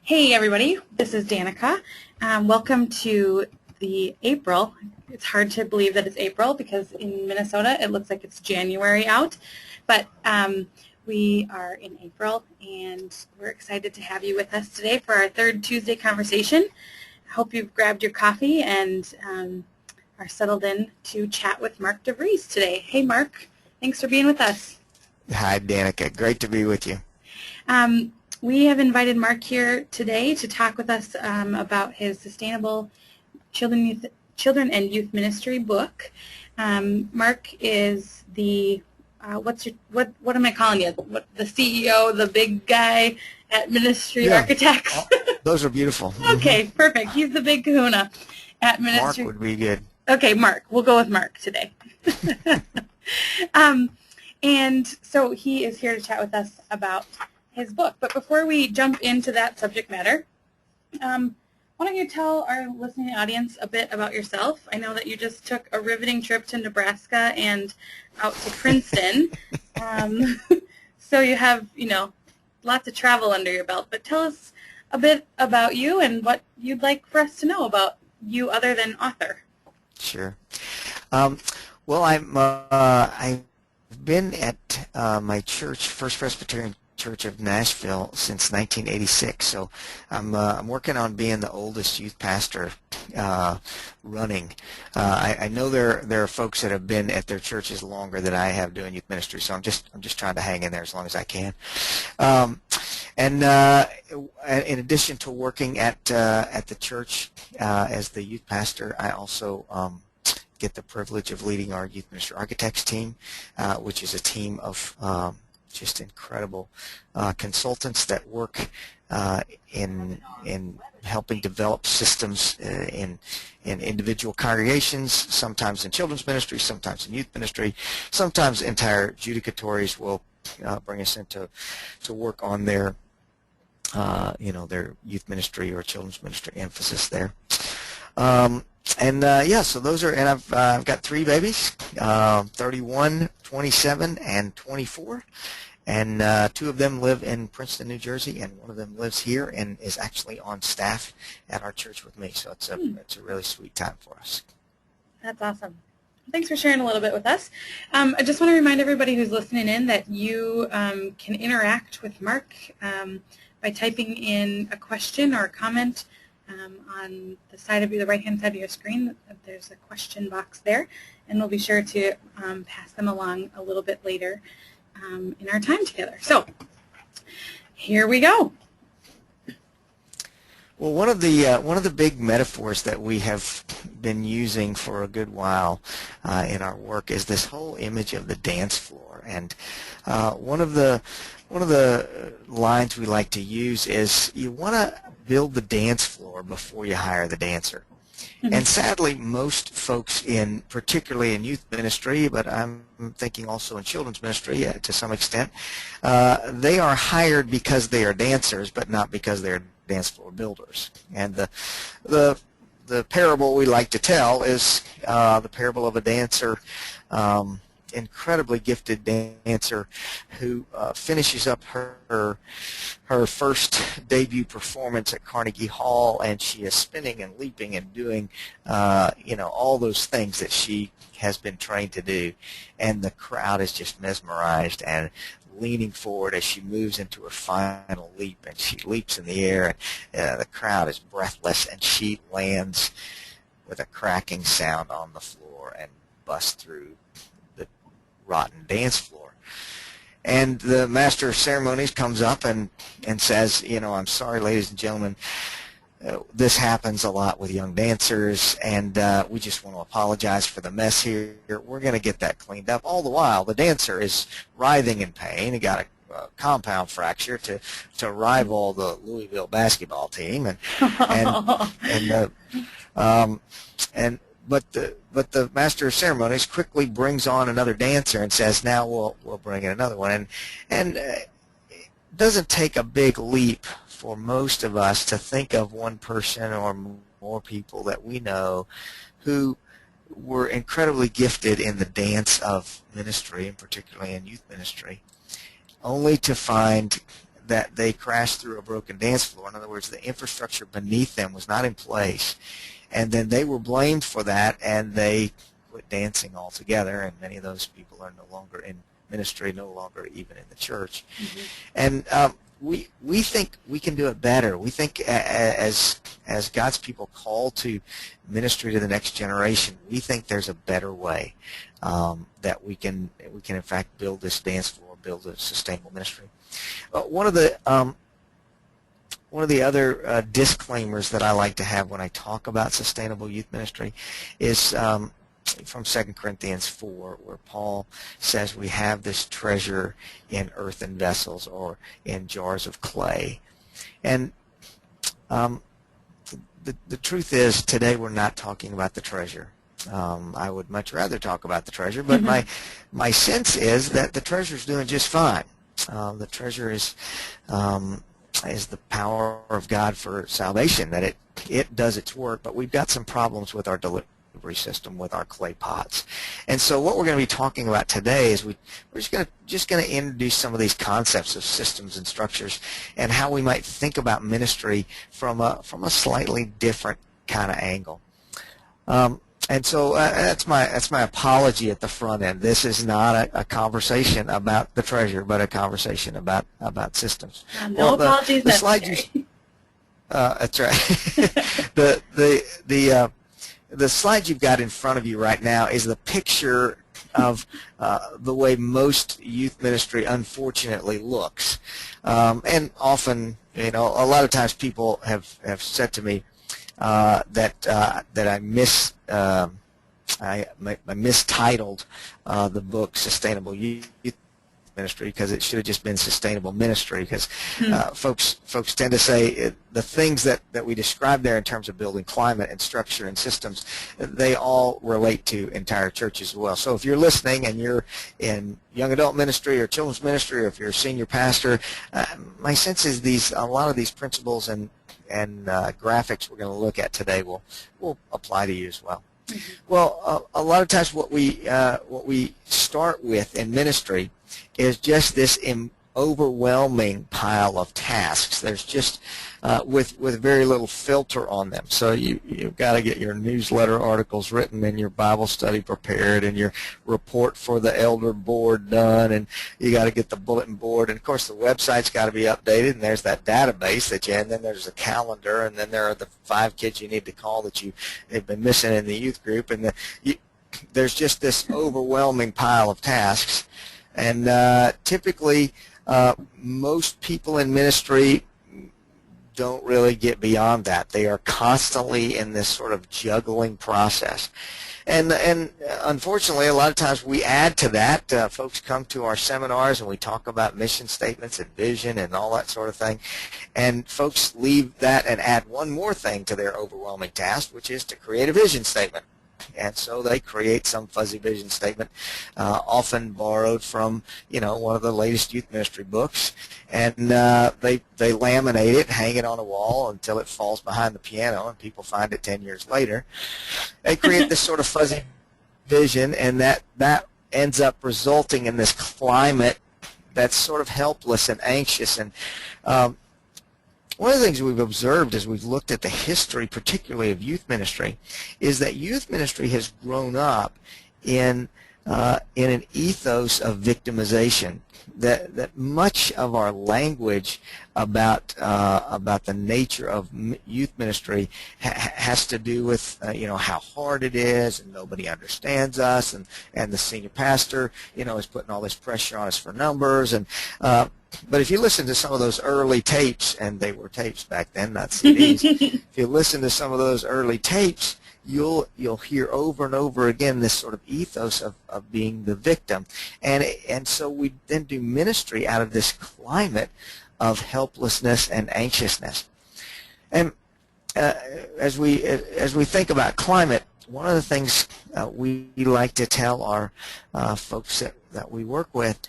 Hey everybody, this is Danica. Welcome to the April. It's hard to believe that it's April because in Minnesota it looks like it's January out, but we are in April and we're excited to have you with us today for our third Tuesday conversation. I hope you've grabbed your coffee and are settled in to chat with Mark DeVries today. Hey Mark, thanks for being with us. Hi Danica, great to be with you. We have invited Mark here today to talk with us about his Sustainable Children and Youth Ministry book. Mark is the what am I calling you? The CEO, the big guy at Ministry Architects. Those are beautiful. Okay, perfect. He's the big kahuna at Ministry. Mark would be good. Okay, Mark. We'll go with Mark today. And so he is here to chat with us about his book. But before we jump into that subject matter, why don't you tell our listening audience a bit about yourself? I know that you just took a riveting trip to Nebraska and out to Princeton. So you have, lots of travel under your belt. But tell us a bit about you and what you'd like for us to know about you other than author. Sure. Well, I've been at my church, First Presbyterian Church of Nashville, since 1986. So I'm working on being the oldest youth pastor running. I know there are folks that have been at their churches longer than I have doing youth ministry. So I'm just trying to hang in there as long as I can. And in addition to working at the church as the youth pastor, I also get the privilege of leading our youth ministry architects team, which is a team of just incredible consultants that work in helping develop systems in individual congregations, sometimes in children's ministry, sometimes in youth ministry, sometimes entire judicatories will bring us in to work on their their youth ministry or children's ministry emphasis there. So those are, and I've got three babies, 31, 27, and 24, and two of them live in Princeton, New Jersey, and one of them lives here and is actually on staff at our church with me. So it's a really sweet time for us. That's awesome. Thanks for sharing a little bit with us. I just want to remind everybody who's listening in that you can interact with Mark by typing in a question or a comment. On the right-hand side of your screen, there's a question box there, and we'll be sure to pass them along a little bit later in our time together. So, here we go. Well, one of the big metaphors that we have been using for a good while in our work is this whole image of the dance floor, and one of the lines we like to use is you want to build the dance floor before you hire the dancer. Mm-hmm. And sadly, most folks particularly in youth ministry, but I'm thinking also in children's ministry to some extent, they are hired because they are dancers, but not because they're dance floor builders. And the parable we like to tell is the parable of a dancer, incredibly gifted dancer who finishes up her first debut performance at Carnegie Hall, and she is spinning and leaping and doing all those things that she has been trained to do, and the crowd is just mesmerized and leaning forward as she moves into her final leap, and she leaps in the air, and the crowd is breathless, and she lands with a cracking sound on the floor and busts through rotten dance floor. And the master of ceremonies comes up and says, I'm sorry, ladies and gentlemen, this happens a lot with young dancers, and we just want to apologize for the mess here. We're going to get that cleaned up. All the while, the dancer is writhing in pain. He got a compound fracture to rival the Louisville basketball team, But the master of ceremonies quickly brings on another dancer and says, now we'll bring in another one. And it doesn't take a big leap for most of us to think of one person or more people that we know who were incredibly gifted in the dance of ministry, and particularly in youth ministry, only to find that they crashed through a broken dance floor. In other words, the infrastructure beneath them was not in place, and then they were blamed for that, and they quit dancing altogether, and many of those people are no longer in ministry, no longer even in the church. Mm-hmm. And we think we can do it better. We think as God's people called to ministry to the next generation, we think there's a better way that we can in fact build this dance floor, build a sustainable ministry. One of the other disclaimers that I like to have when I talk about sustainable youth ministry is from 2 Corinthians 4, where Paul says we have this treasure in earthen vessels or in jars of clay. And the truth is, today we're not talking about the treasure. I would much rather talk about the treasure, but my sense is that the treasure is doing just fine. The treasure is the power of God for salvation, that it does its work, but we've got some problems with our delivery system, with our clay pots. And so what we're going to be talking about today is we're just going to introduce some of these concepts of systems and structures and how we might think about ministry from a slightly different kind of angle. And so that's my apology at the front end. This is not a conversation about the treasure, but a conversation about systems. No apologies necessary. That's right. The slide you've got in front of you right now is the picture of the way most youth ministry unfortunately looks. And often, a lot of times people have said to me that I mistitled the book Sustainable Youth Ministry, because it should have just been Sustainable Ministry, because folks tend to say the things that we describe there in terms of building climate and structure and systems, they all relate to entire churches as well. So if you're listening and you're in young adult ministry or children's ministry, or if you're a senior pastor, my sense is a lot of these principles and graphics we're going to look at today will apply to you as well. Mm-hmm. Well, a lot of times what we start with in ministry is just this overwhelming pile of tasks. There's just with very little filter on them. So you've got to get your newsletter articles written and your Bible study prepared and your report for the elder board done, and you got to get the bulletin board, and of course the website's got to be updated, and there's that database and then there's a calendar, and then there are the 5 kids you need to call that they've been missing in the youth group, and there's just this overwhelming pile of tasks. And typically, most people in ministry don't really get beyond that. They are constantly in this sort of juggling process. And unfortunately, a lot of times we add to that. Folks come to our seminars and we talk about mission statements and vision and all that sort of thing. And folks leave that and add one more thing to their overwhelming task, which is to create a vision statement. And so they create some fuzzy vision statement, often borrowed from, one of the latest youth ministry books, and they laminate it, hang it on a wall until it falls behind the piano, and people find it 10 years later. They create this sort of fuzzy vision, and that ends up resulting in this climate that's sort of helpless and anxious. And one of the things we've observed as we've looked at the history, particularly of youth ministry, is that youth ministry has grown up in an ethos of victimization. That much of our language about the nature of youth ministry has to do with how hard it is, and nobody understands us, and the senior pastor is putting all this pressure on us for numbers, and but if you listen to some of those early tapes, and they were tapes back then, not CDs, if you listen to some of those early tapes, you'll hear over and over again this sort of ethos of being the victim, and so we then do ministry out of this climate of helplessness and anxiousness. And as we think about climate, one of the things we like to tell our folks that we work with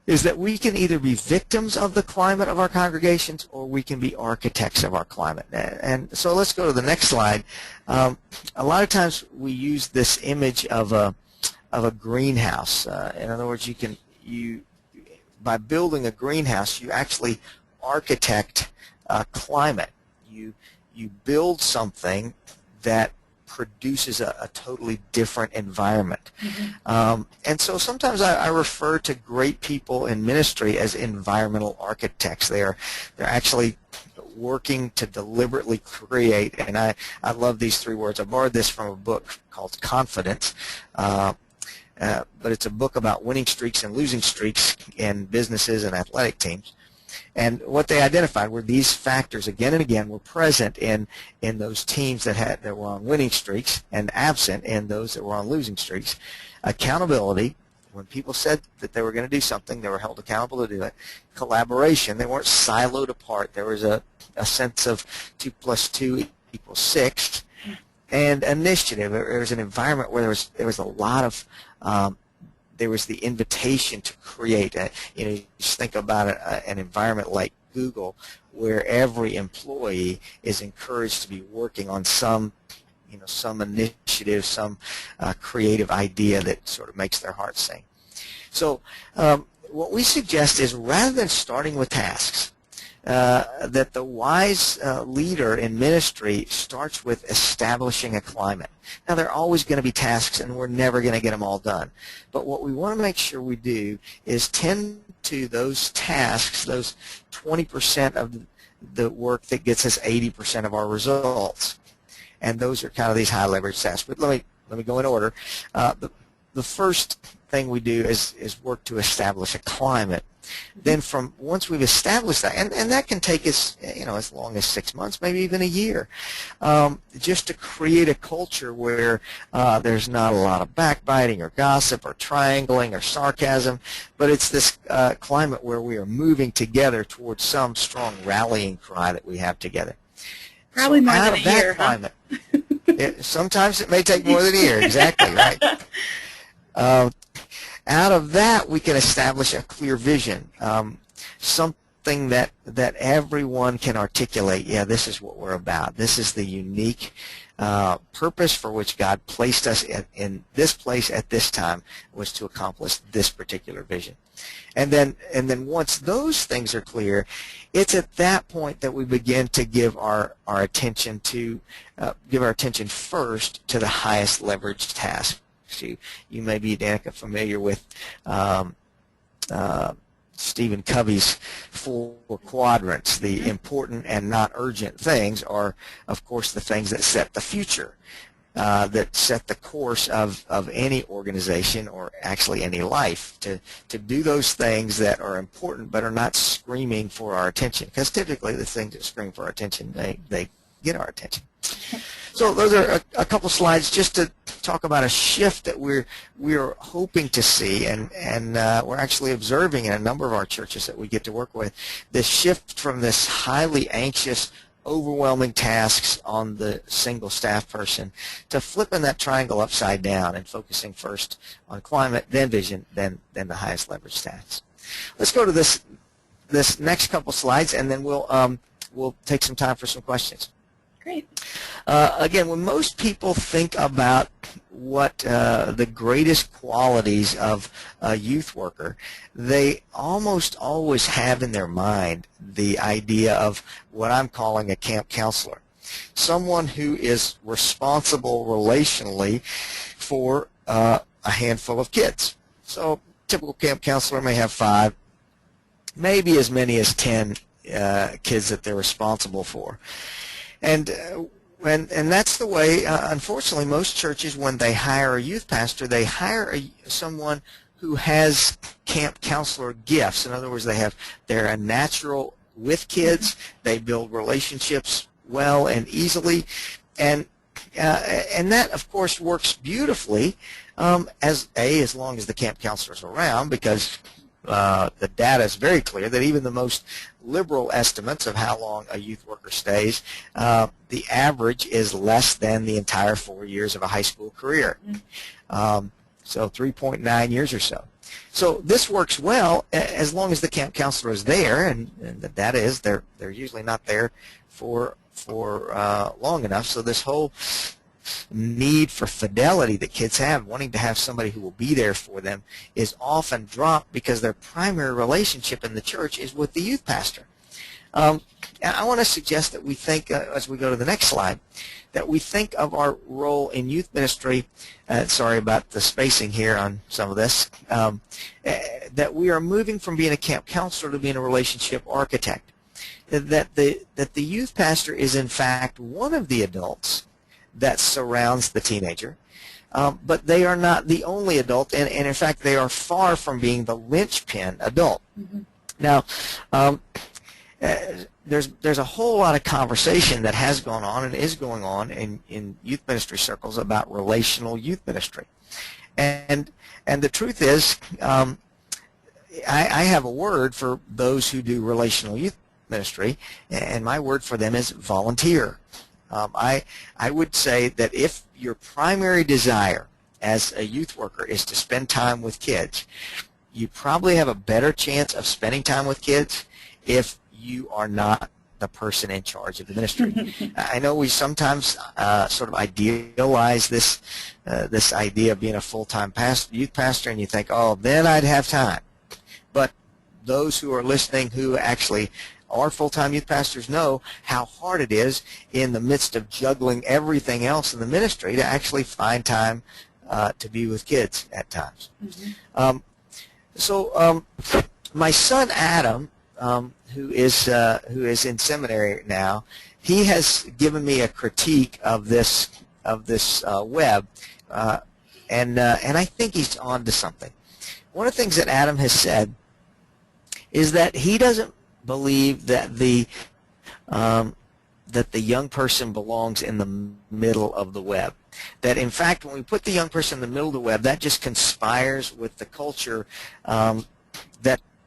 is that we can either be victims of the climate of our congregations, or we can be architects of our climate. And so let's go to the next slide. A lot of times we use this image of a greenhouse. In other words, by building a greenhouse, you actually architect climate. You build something that produces a totally different environment. And so sometimes I refer to great people in ministry as environmental architects. They're actually working to deliberately create, and I love these three words. I borrowed this from a book called Confidence, but it's a book about winning streaks and losing streaks in businesses and athletic teams. And what they identified were these factors again and again were present in those teams that were on winning streaks and absent in those that were on losing streaks. Accountability, when people said that they were going to do something, they were held accountable to do it. Collaboration, they weren't siloed apart. There was a sense of 2 + 2 = 6. And initiative, there was an environment where there was a lot of there was the invitation to create. Just think about an environment like Google, where every employee is encouraged to be working on some initiative, some creative idea that sort of makes their heart sing. So what we suggest is, rather than starting with tasks, that the wise leader in ministry starts with establishing a climate. Now, there are always going to be tasks, and we're never going to get them all done. But what we want to make sure we do is tend to those tasks, those 20% of the work that gets us 80% of our results. And those are kind of these high leverage tasks. But let me go in order. The first thing we do is work to establish a climate. Then once we've established that, and that can take us as long as 6 months, maybe even a year, just to create a culture where there's not a lot of backbiting or gossip or triangling or sarcasm, but it's this climate where we are moving together towards some strong rallying cry that we have together. Probably more than a year, climate, sometimes it may take more than a year, exactly, right. Out of that, we can establish a clear vision, something that everyone can articulate. Yeah, this is what we're about. This is the unique purpose for which God placed us in this place at this time, was to accomplish this particular vision. And then once those things are clear, it's at that point that we begin to give our attention first to the highest leverage task. You may be, Danica, familiar with Stephen Covey's 4 quadrants. The important and not urgent things are, of course, the things that set the future, that set the course of any organization, or actually any life, to do those things that are important but are not screaming for our attention, because typically the things that scream for our attention, they get our attention. So those are a couple slides just to talk about a shift that we're hoping to see, and we're actually observing in a number of our churches that we get to work with, this shift from this highly anxious, overwhelming tasks on the single staff person to flipping that triangle upside down and focusing first on climate, then vision, then the highest leverage tasks. Let's go to this next couple slides, and then we'll take some time for some questions. Great. Again, when most people think about what the greatest qualities of a youth worker, they almost always have in their mind the idea of what I'm calling a camp counselor, someone who is responsible relationally for a handful of kids. So a typical camp counselor may have 5, maybe as many as 10 kids that they're responsible for. And that's the way, unfortunately, most churches, when they hire a youth pastor, they hire someone who has camp counselor gifts. In other words, they're a natural with kids. They build relationships well and easily, and that, of course, works beautifully as long as the camp counselor is around, because the data is very clear that even the most liberal estimates of how long a youth worker stays, the average is less than the entire 4 years of a high school career. So 3.9 years or so. So this works well as long as the camp counselor is there, and the data is they're usually not there for long enough. So this whole need for fidelity that kids have, wanting to have somebody who will be there for them, is often dropped because their primary relationship in the church is with the youth pastor. And I want to suggest that we think, as we go to the next slide, that we think of our role in youth ministry, sorry about the spacing here on some of this, that we are moving from being a camp counselor to being a relationship architect. That the youth pastor is in fact one of the adults that surrounds the teenager, but they are not the only adult, and in fact they are far from being the linchpin adult. Mm-hmm. Now, there's a whole lot of conversation that has gone on and is going on in youth ministry circles about relational youth ministry, and the truth is, I have a word for those who do relational youth ministry, and my word for them is volunteer. I would say that if your primary desire as a youth worker is to spend time with kids, you probably have a better chance of spending time with kids if you are not the person in charge of the ministry. I know we sometimes sort of idealize this idea of being a full-time youth pastor, and you think, oh, then I'd have time. But those who are listening who actually are full-time youth pastors know how hard it is in the midst of juggling everything else in the ministry to actually find time to be with kids at times. Mm-hmm. So my son Adam, who is in seminary now, he has given me a critique of this web, and I think he's on to something. One of the things that Adam has said is that he doesn't believe that the young person belongs in the middle of the web. That in fact, when we put the young person in the middle of the web, that just conspires with the culture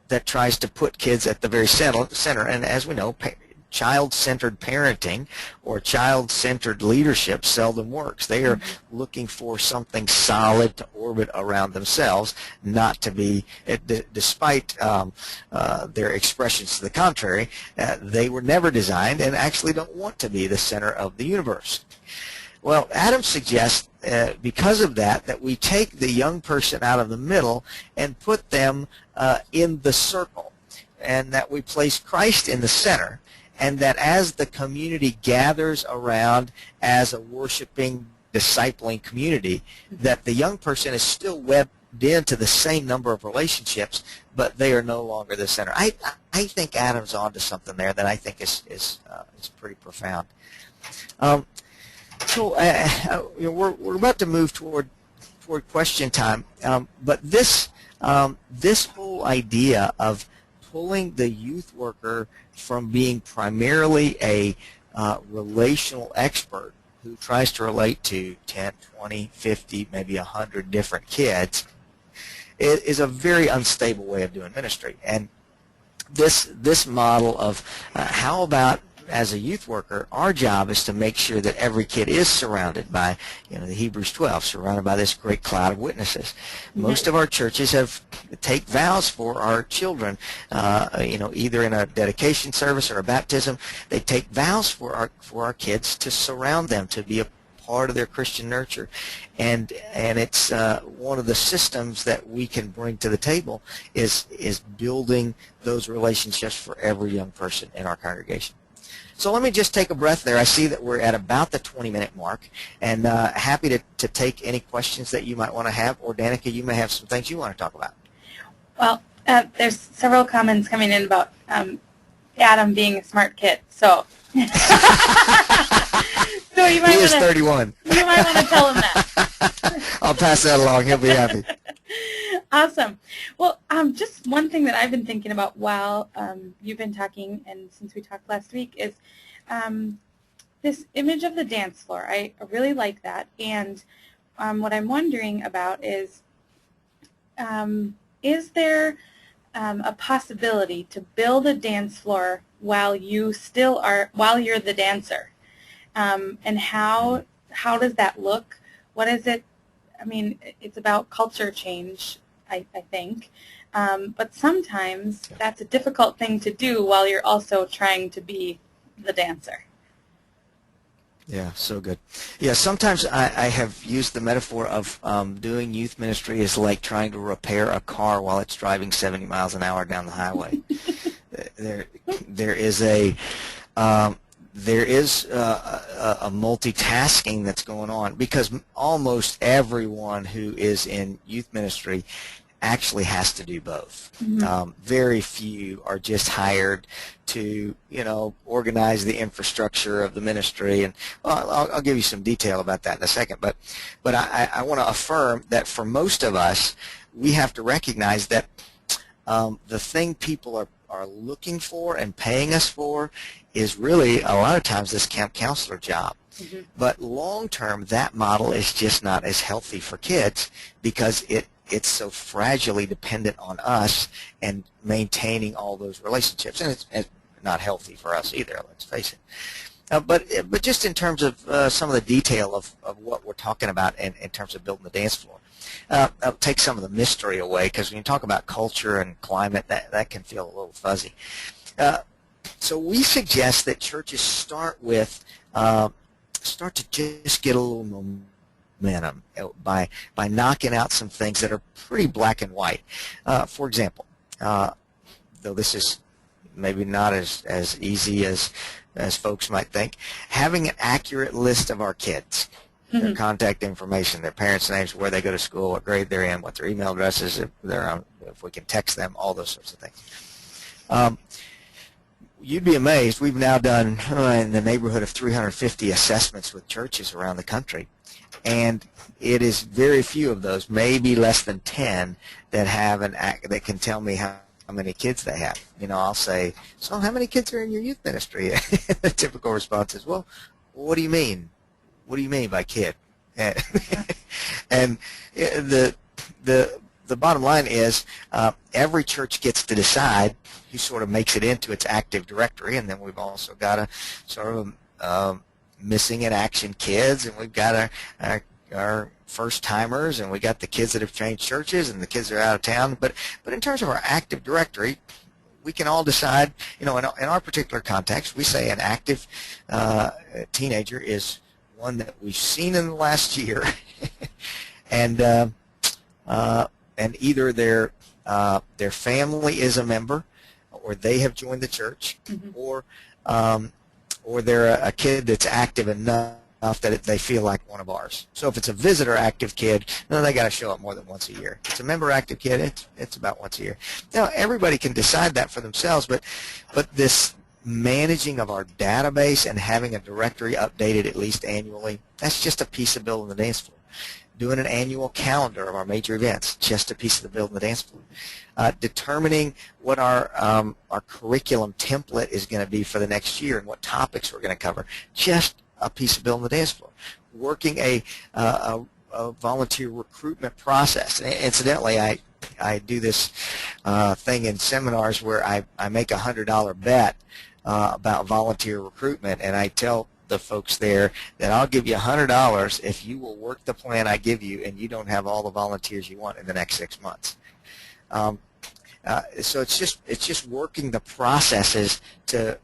that tries to put kids at the very center. And as we know, child-centered parenting or child-centered leadership seldom works. They are looking for something solid to orbit around themselves, not to be, despite their expressions to the contrary, they were never designed and actually don't want to be the center of the universe. Well, Adam suggests, because of that we take the young person out of the middle and put them in the circle, and that we place Christ in the center, and that as the community gathers around as a worshiping, discipling community, that the young person is still webbed into the same number of relationships, but they are no longer the center. I think Adam's onto something there that I think is pretty profound. So we're about to move toward question time, but this whole idea of pulling the youth worker from being primarily a relational expert who tries to relate to 10, 20, 50, maybe 100 different kids is a very unstable way of doing ministry. And this model of how about as a youth worker, our job is to make sure that every kid is surrounded by, the Hebrews 12, surrounded by this great cloud of witnesses. Most of our churches take vows for our children, either in a dedication service or a baptism. They take vows for our kids to surround them, to be a part of their Christian nurture, and it's one of the systems that we can bring to the table is building those relationships for every young person in our congregation. So let me just take a breath there. I see that we're at about the 20-minute mark, and happy to take any questions that you might want to have, or Danica, you may have some things you want to talk about. Well, there's several comments coming in about Adam being a smart kid, so so you might he is 31. You might want to tell him that. I'll pass that along. He'll be happy. Awesome. Well, just one thing that I've been thinking about while you've been talking, and since we talked last week, is this image of the dance floor. I really like that, and what I'm wondering about is there a possibility to build a dance floor while you're the dancer, and how does that look? What is it? I mean, it's about culture change, I think, but sometimes that's a difficult thing to do while you're also trying to be the dancer. Yeah, so good. Yeah, sometimes I have used the metaphor of doing youth ministry is like trying to repair a car while it's driving 70 miles an hour down the highway. There, there is a a multitasking that's going on because almost everyone who is in youth ministry actually has to do both. Mm-hmm. Very few are just hired to, organize the infrastructure of the ministry, and I'll give you some detail about that in a second. But I want to affirm that for most of us, we have to recognize that the thing people are looking for and paying us for is really a lot of times this camp counselor job. Mm-hmm. But long term, that model is just not as healthy for kids because it's so fragilely dependent on us and maintaining all those relationships, and it's not healthy for us either. Let's face it. But just in terms of some of the detail of what we're talking about in terms of building the dance floor, I'll take some of the mystery away because when you talk about culture and climate, that can feel a little fuzzy. So we suggest that churches start to just get a little momentum by knocking out some things that are pretty black and white. For example, though this is maybe not as easy as folks might think, having an accurate list of our kids, their contact information, their parents' names, where they go to school, what grade they're in, what their email address is, if we can text them, all those sorts of things. You'd be amazed. We've now done in the neighborhood of 350 assessments with churches around the country, and it is very few of those, maybe less than 10, that have that can tell me how many kids they have. I'll say, so how many kids are in your youth ministry? The typical response is, well, what do you mean? What do you mean by kid? And the bottom line is every church gets to decide who sort of makes it into its active directory, and then we've also got a sort of missing in action kids, and we've got our first timers, and we got the kids that have changed churches, and the kids that are out of town. But in terms of our active directory, we can all decide. In our particular context, we say an active teenager is one that we've seen in the last year, and either their family is a member, or they have joined the church, or they're a kid that's active enough that they feel like one of ours. So if it's a visitor active kid, they got to show up more than once a year. If it's a member active kid, it's about once a year. Now everybody can decide that for themselves, but this managing of our database and having a directory updated at least annually, that's just a piece of building the dance floor. Doing an annual calendar of our major events, just a piece of the building the dance floor. Determining what our curriculum template is going to be for the next year and what topics we're going to cover, just a piece of building the dance floor. Working a volunteer recruitment process. And incidentally, I do this thing in seminars where I make a $100 bet about volunteer recruitment, and I tell the folks there that I'll give you $100 if you will work the plan I give you and you don't have all the volunteers you want in the next 6 months. So it's just working the processes to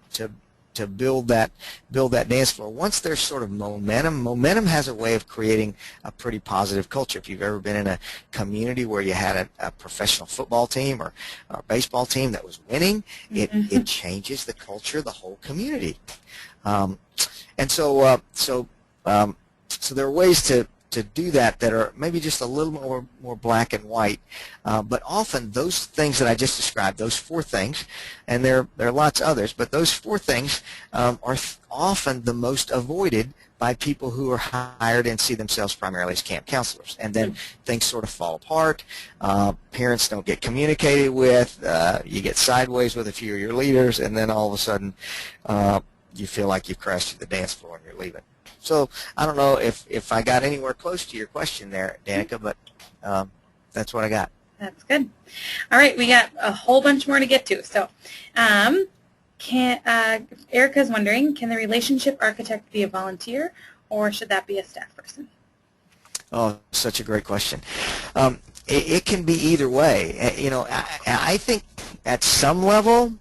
build that dance floor. Once there's sort of momentum has a way of creating a pretty positive culture. If you've ever been in a community where you had a professional football team or a baseball team that was winning, it changes the culture of the whole community. And so there are ways to do that are maybe just a little more black and white, but often those things that I just described, those 4 things, and there are lots of others, but those 4 things are often the most avoided by people who are hired and see themselves primarily as camp counselors. And then things sort of fall apart. Parents don't get communicated with. You get sideways with a few of your leaders, and then all of a sudden you feel like you've crashed through the dance floor and you're leaving. So I don't know if I got anywhere close to your question there, Danica, but that's what I got. That's good. All right, we got a whole bunch more to get to. So Erica's wondering, can the relationship architect be a volunteer, or should that be a staff person? Oh, such a great question. It can be either way. I think at some level,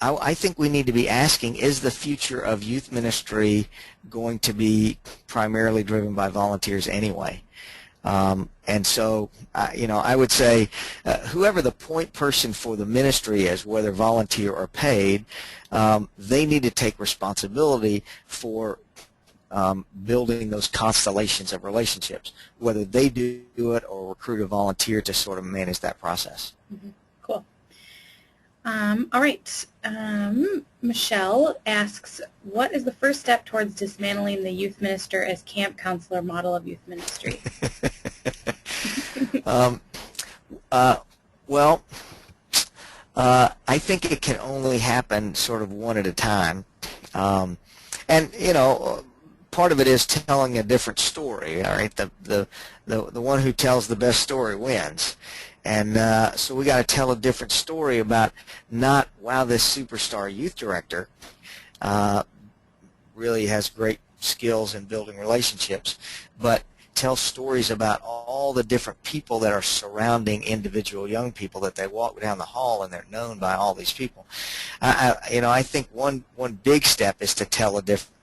I think we need to be asking, is the future of youth ministry going to be primarily driven by volunteers anyway? And so, I would say whoever the point person for the ministry is, whether volunteer or paid, they need to take responsibility for building those constellations of relationships, whether they do it or recruit a volunteer to sort of manage that process. Mm-hmm. Cool. All right. Michelle asks, what is the first step towards dismantling the youth minister as camp counselor model of youth ministry? Well, I think it can only happen sort of one at a time. And, part of it is telling a different story, all right? The one who tells the best story wins. And so we got to tell a different story about not, wow, this superstar youth director really has great skills in building relationships, but tell stories about all the different people that are surrounding individual young people, that they walk down the hall and they're known by all these people. I think one big step is to tell a different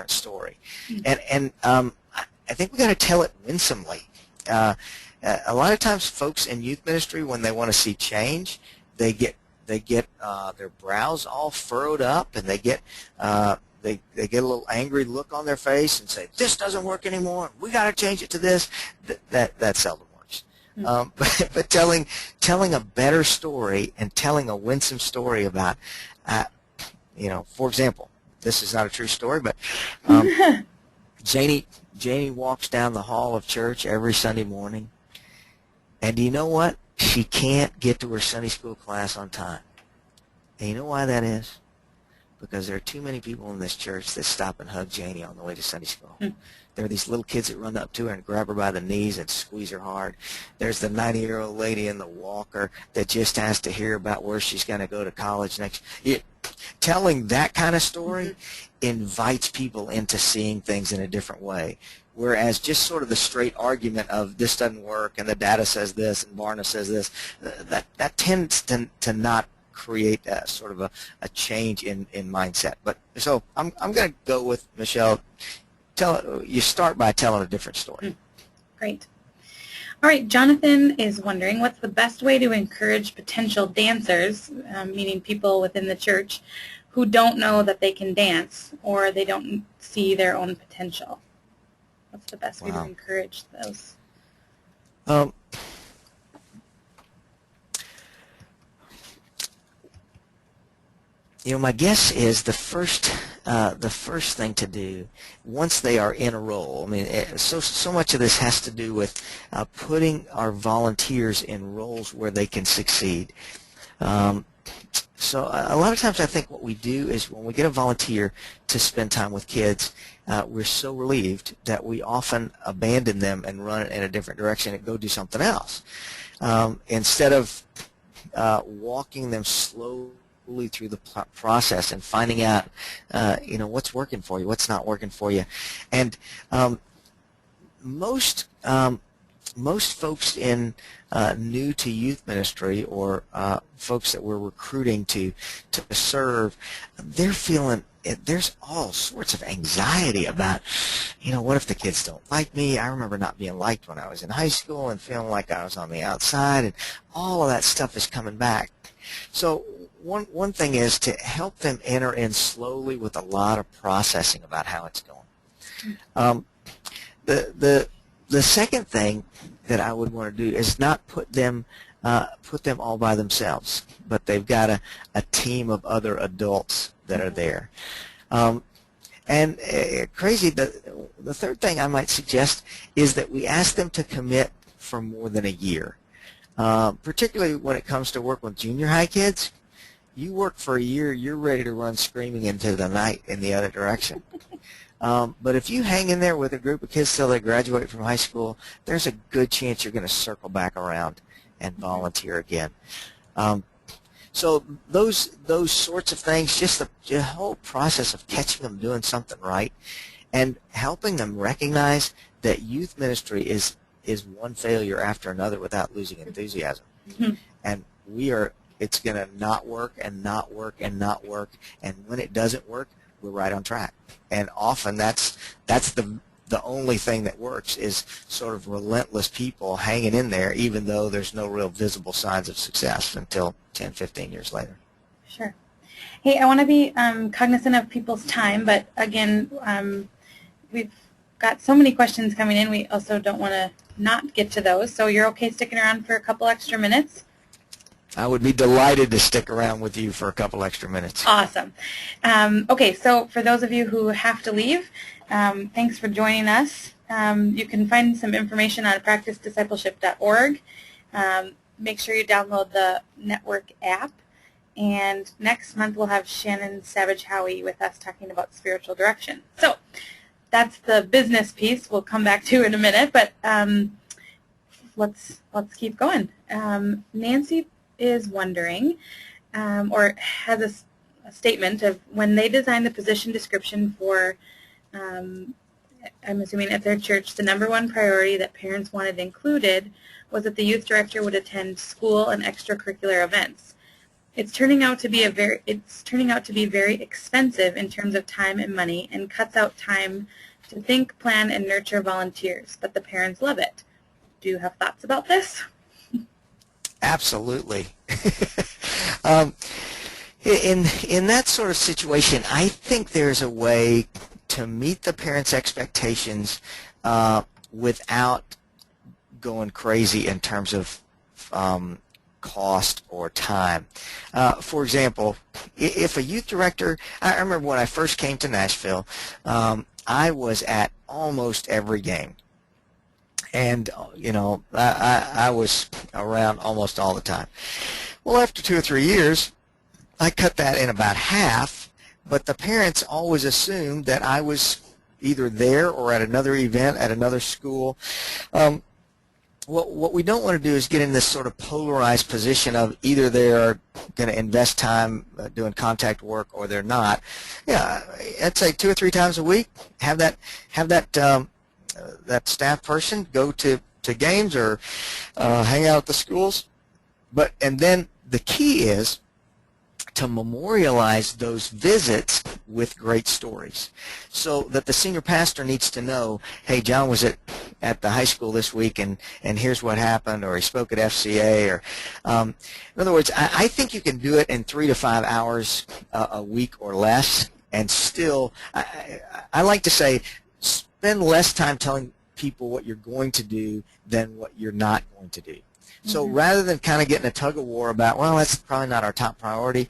story. And I think we got to tell it winsomely. A lot of times folks in youth ministry, when they want to see change, they get their brows all furrowed up, and they get a little angry look on their face and say, this doesn't work anymore, we got to change it to this. That seldom works. But telling a better story and telling a winsome story about, for example, this is not a true story, but Janie walks down the hall of church every Sunday morning, and do you know what? She can't get to her Sunday school class on time. And you know why that is? Because there are too many people in this church that stop and hug Janie on the way to Sunday school. There are these little kids that run up to her and grab her by the knees and squeeze her hard. There's the 90-year-old lady in the walker that just has to hear about where she's going to go to college next. Telling that kind of story invites people into seeing things in a different way. Whereas just sort of the straight argument of this doesn't work and the data says this and Barna says this, that tends to not create sort of a change in mindset. But so I'm going to go with Michelle. You start by telling a different story. Great. All right, Jonathan is wondering, what's the best way to encourage potential dancers, meaning people within the church, who don't know that they can dance or they don't see their own potential? What's the best way to encourage those? My guess is the first thing to do once they are in a role. I mean, so much of this has to do with putting our volunteers in roles where they can succeed. So a lot of times I think what we do is when we get a volunteer to spend time with kids, we're so relieved that we often abandon them and run in a different direction and go do something else. Instead of walking them slowly through the process and finding out, what's working for you, what's not working for you. And most folks in new to youth ministry or folks that we're recruiting to serve, they're feeling there's all sorts of anxiety about, what if the kids don't like me? I remember not being liked when I was in high school and feeling like I was on the outside, and all of that stuff is coming back. So one thing is to help them enter in slowly with a lot of processing about how it's going. The second thing that I would want to do is not put them all by themselves, but they've got a team of other adults that are there. And crazy, the third thing I might suggest is that we ask them to commit for more than a year, particularly when it comes to work with junior high kids. You work for a year, you're ready to run screaming into the night in the other direction. But if you hang in there with a group of kids till they graduate from high school, there's a good chance you're going to circle back around and volunteer again. So those sorts of things, just the whole process of catching them doing something right and helping them recognize that youth ministry is one failure after another without losing enthusiasm. And we are it's going to not work and not work and not work, and when it doesn't work, we're right on track. And often that's the only thing that works is sort of relentless people hanging in there, even though there's no real visible signs of success until 10, 15 years later. Sure. Hey, I want to be cognizant of people's time, but again, we've got so many questions coming in. We also don't want to not get to those. So you're okay sticking around for a couple extra minutes? I would be delighted to stick around with you for a couple extra minutes. Awesome. Okay, so for those of you who have to leave, thanks for joining us. You can find some information on practicediscipleship.org. Make sure you download the network app. And next month we'll have Shannon Savage-Howie with us talking about spiritual direction. So that's the business piece we'll come back to in a minute, but let's keep going. Nancy is wondering, or has a statement of when they designed the position description for, I'm assuming at their church, the number one priority that parents wanted included was that the youth director would attend school and extracurricular events. It's turning out to be very expensive in terms of time and money, and cuts out time to think, plan, and nurture volunteers. But the parents love it. Do you have thoughts about this? Absolutely. In that sort of situation, I think there's a way to meet the parents' expectations without going crazy in terms of cost or time. For example, if a youth director, I remember when I first came to Nashville, I was at almost every game. And, you know, I was around almost all the time. Well, after 2 or 3 years, I cut that in about half, but the parents always assumed that I was either there or at another event at another school. What we don't want to do is get in this sort of polarized position of either they're going to invest time doing contact work or they're not. Yeah, I'd say 2 or 3 times a week, have that staff person go to games or hang out at the schools. And then the key is to memorialize those visits with great stories, so that the senior pastor needs to know, hey, John was at the high school this week, and here's what happened, or he spoke at FCA, or in other words, I think you can do it in 3 to 5 hours a week or less, and still, I like to say, spend less time telling people what you're going to do than what you're not going to do. So rather than kind of getting a tug of war about, well, that's probably not our top priority,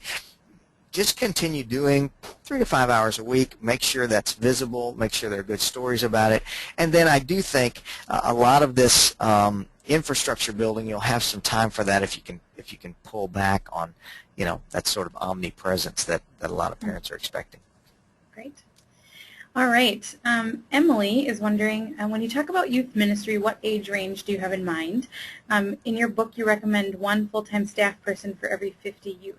just continue doing 3 to 5 hours a week. Make sure that's visible. Make sure there are good stories about it. And then I do think a lot of this infrastructure building, you'll have some time for that if you can pull back on, you know, that sort of omnipresence that a lot of parents are expecting. Great. All right. Emily is wondering, when you talk about youth ministry, what age range do you have in mind? In your book, you recommend 1 full-time staff person for every 50 youth.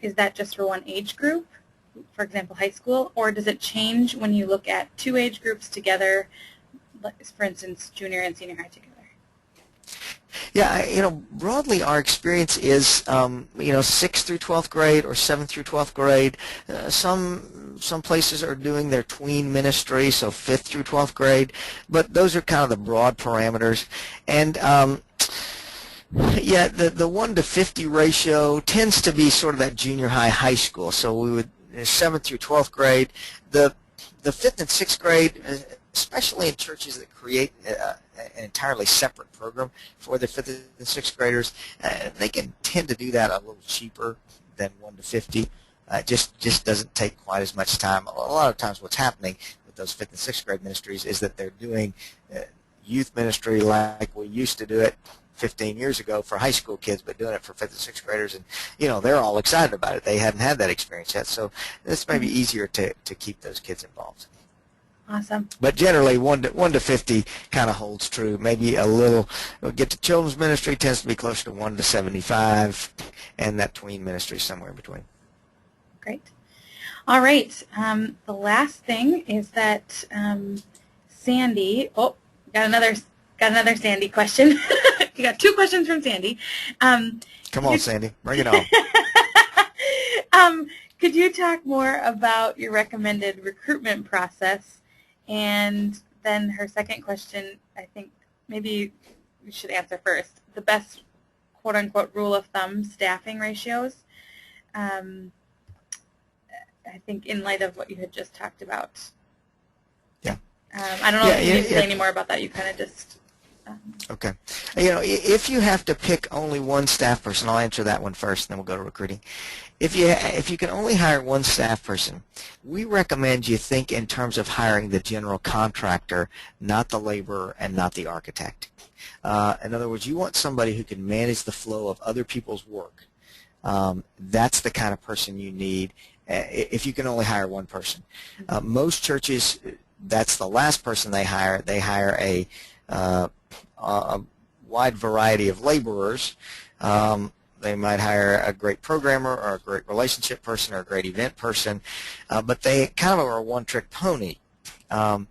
Is that just for one age group, for example, high school, or does it change when you look at 2 age groups together, for instance, junior and senior high together? Yeah, you know, broadly our experience is, you know, 6th through 12th grade or 7th through 12th grade. Some places are doing their tween ministry, so 5th through 12th grade, but those are kind of the broad parameters. And yeah, the 1 to 50 ratio tends to be sort of that junior high, high school. So we would 7th through 12th grade, the 5th and 6th grade, especially in churches that create an entirely separate program for the 5th and 6th graders, they can tend to do that a little cheaper than 1 to 50. Just doesn't take quite as much time. A lot of times what's happening with those 5th and 6th grade ministries is that they're doing youth ministry like we used to do it 15 years ago for high school kids, but doing it for 5th and 6th graders, and you know, they're all excited about it. They hadn't had that experience yet, so this may be easier to keep those kids involved. Awesome. But generally, 1 to 50 kind of holds true. Maybe a little, get to children's ministry tends to be closer to 1 to 75, and that tween ministry somewhere in between. Great. All right. The last thing is that Sandy. Oh, got another Sandy question. You got 2 questions from Sandy. Come on, Sandy, bring it on. Could you talk more about your recommended recruitment process? And then her second question, I think maybe we should answer first. The best quote-unquote rule of thumb staffing ratios. I think in light of what you had just talked about. Yeah. I don't know if you need to say any more about that. You kind of just... Okay. You know, if you have to pick only one staff person, I'll answer that one first, and then we'll go to recruiting. If you can only hire one staff person, we recommend you think in terms of hiring the general contractor, not the laborer and not the architect. In other words, you want somebody who can manage the flow of other people's work. That's the kind of person you need if you can only hire one person. Most churches, that's the last person they hire. They hire a wide variety of laborers. They might hire a great programmer or a great relationship person or a great event person, but they kind of are a one-trick pony. And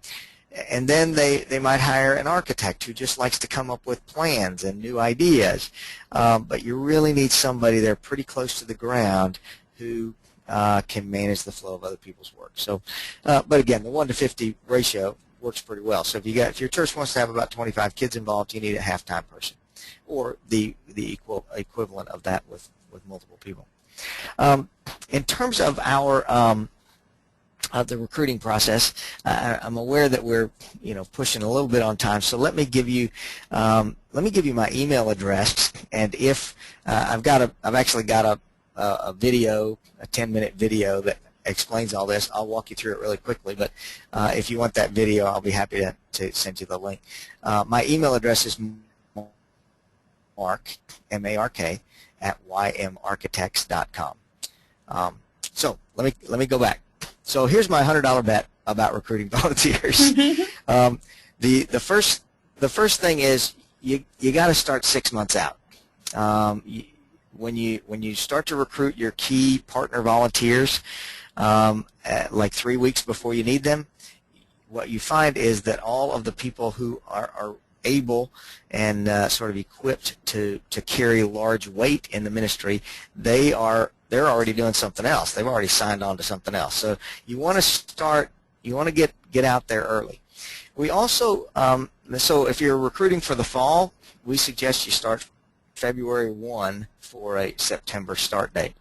then they might hire an architect who just likes to come up with plans and new ideas. But you really need somebody there pretty close to the ground who can manage the flow of other people's work. So, but again, the 1-to-50 ratio works pretty well. So if your church wants to have about 25 kids involved, you need a half-time person, or the equivalent of that with multiple people. In terms of our the recruiting process, I'm aware that we're pushing a little bit on time. So let me give you my email address, and if I've actually got a video, a 10-minute video that explains all this. I'll walk you through it really quickly, but if you want that video, I'll be happy to send you the link. My email address is Mark, M-A-R-K, at ymarchitects.com. So let me go back. So here's my $100 bet about recruiting volunteers. The first thing is you got to start 6 months out. When you start to recruit your key partner volunteers, like 3 weeks before you need them, what you find is that all of the people who are able and sort of equipped to carry large weight in the ministry, they're already doing something else. They've already signed on to something else. So you want to get out there early. We also, so if you're recruiting for the fall, we suggest you start February 1 for a September start date.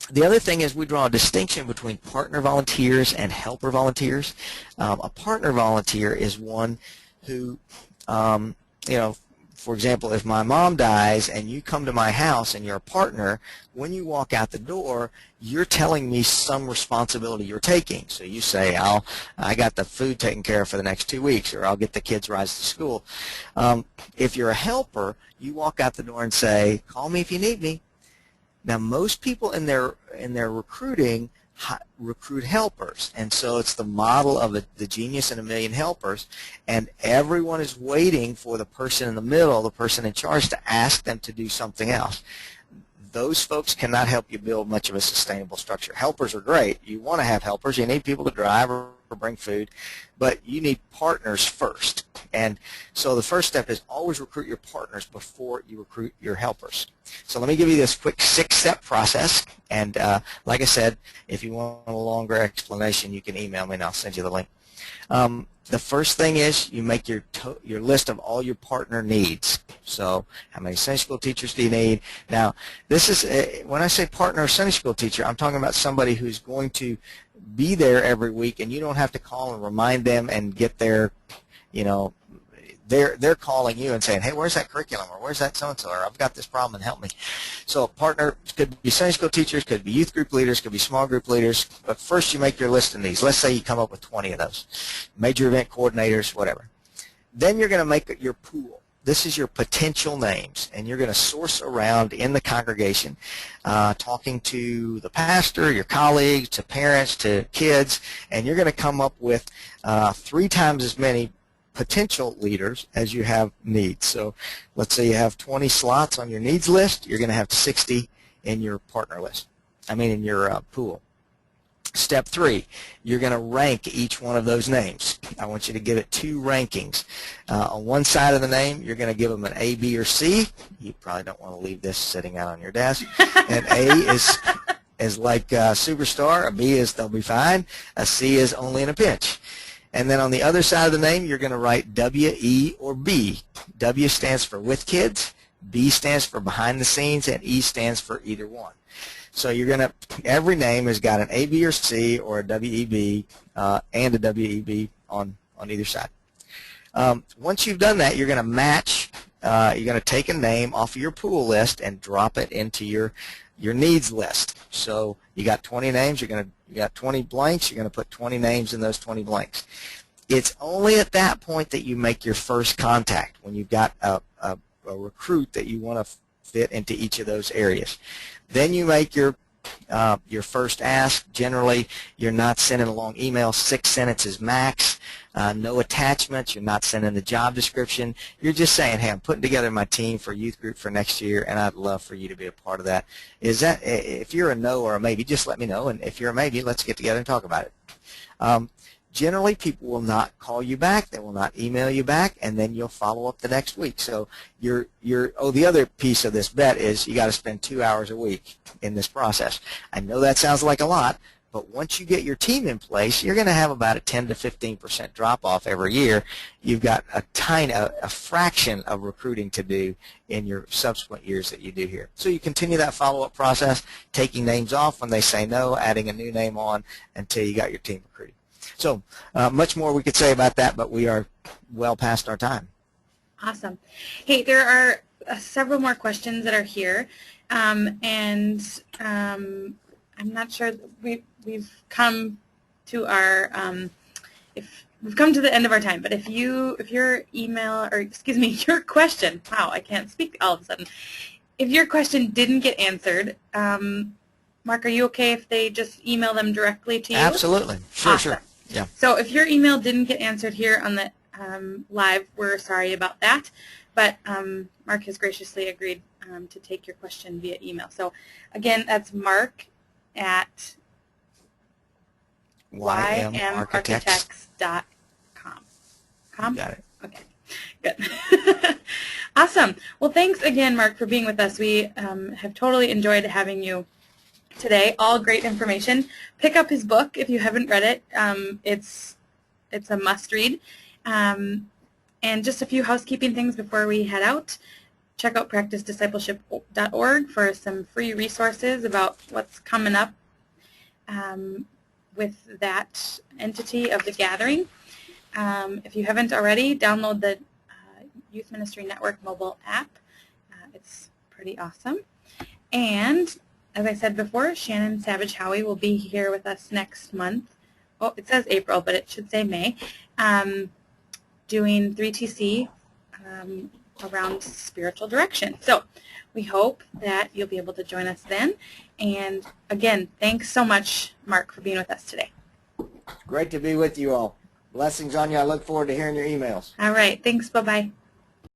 The other thing is we draw a distinction between partner volunteers and helper volunteers. A partner volunteer is one who, for example, if my mom dies and you come to my house and you're a partner, when you walk out the door, you're telling me some responsibility you're taking. So you say, I got the food taken care of for the next 2 weeks, or I'll get the kids' rides to school. If you're a helper, you walk out the door and say, call me if you need me. Now, most people in their recruiting recruit helpers, and so it's the model of the genius in a million helpers, and everyone is waiting for the person in the middle, the person in charge, to ask them to do something else. Those folks cannot help you build much of a sustainable structure. Helpers are great. You want to have helpers. You need people to drive or bring food, but you need partners first. And so the first step is always recruit your partners before you recruit your helpers. So let me give you this quick 6-step process, and like I said, if you want a longer explanation, you can email me and I'll send you the link. The first thing is you make your list of all your partner needs. So how many Sunday school teachers do you need? Now, this is when I say partner Sunday school teacher, I'm talking about somebody who's going to be there every week, and you don't have to call and remind them and get their, they're calling you and saying, hey, where's that curriculum, or where's that so-and-so, or I've got this problem and help me. So a partner could be Sunday school teachers, could be youth group leaders, could be small group leaders, but first you make your list of these. Let's say you come up with 20 of those. Major event coordinators, whatever. Then you're going to make your pool. This is your potential names, and you're going to source around in the congregation, talking to the pastor, your colleagues, to parents, to kids, and you're going to come up with 3 times as many potential leaders as you have needs. So let's say you have 20 slots on your needs list, you're going to have 60 in your partner list, in your pool. Step 3, you're going to rank each one of those names. I want you to give it 2 rankings. On one side of the name, you're going to give them an A, B, or C. You probably don't want to leave this sitting out on your desk. And A is like superstar, a B is they'll be fine, a C is only in a pinch. And then on the other side of the name, you're going to write W, E, or B. W stands for with kids, B stands for behind the scenes, and E stands for either one. So you're going to, every name has got an A, B, or C, or a WEB, and a WEB on either side. Once you've done that, you're going to match, you're going to take a name off of your pool list and drop it into your needs list. So you got 20 names, you got 20 blanks, you're going to put 20 names in those 20 blanks. It's only at that point that you make your first contact, when you've got a recruit that you want to fit into each of those areas. Then you make your first ask. Generally, you're not sending a long email, 6 sentences max, no attachments. You're not sending the job description. You're just saying, hey, I'm putting together my team for youth group for next year, and I'd love for you to be a part of that. If you're a no or a maybe, just let me know, and if you're a maybe, let's get together and talk about it. Generally, people will not call you back. They will not email you back, and then you'll follow up the next week. So the other piece of this bet is you got to spend 2 hours a week in this process. I know that sounds like a lot, but once you get your team in place, you're going to have about a 10 to 15% drop-off every year. You've got a fraction of recruiting to do in your subsequent years that you do here. So you continue that follow-up process, taking names off when they say no, adding a new name on until you got your team recruited. So much more we could say about that, but we are well past our time. Awesome. Hey, there are several more questions that are here, and I'm not sure we've come to our we've come to the end of our time. But if your email, or excuse me, your question, wow, I can't speak all of a sudden. If your question didn't get answered, Mark, are you okay if they just email them directly to you? Absolutely. Sure, awesome. Sure. Yeah. So if your email didn't get answered here on the live, we're sorry about that. But Mark has graciously agreed to take your question via email. So again, that's Mark at ymarchitects.com. Got it. Okay, good. Awesome. Well, thanks again, Mark, for being with us. We have totally enjoyed having you today. All great information. Pick up his book if you haven't read it. It's a must-read. And just a few housekeeping things before we head out. Check out practicediscipleship.org for some free resources about what's coming up with that entity of the gathering. If you haven't already, download the Youth Ministry Network mobile app. It's pretty awesome. And as I said before, Shannon Savage Howie will be here with us next month. Oh, it says April, but it should say May, doing 3TC around spiritual direction. So we hope that you'll be able to join us then. And again, thanks so much, Mark, for being with us today. Great to be with you all. Blessings on you. I look forward to hearing your emails. All right. Thanks. Bye-bye.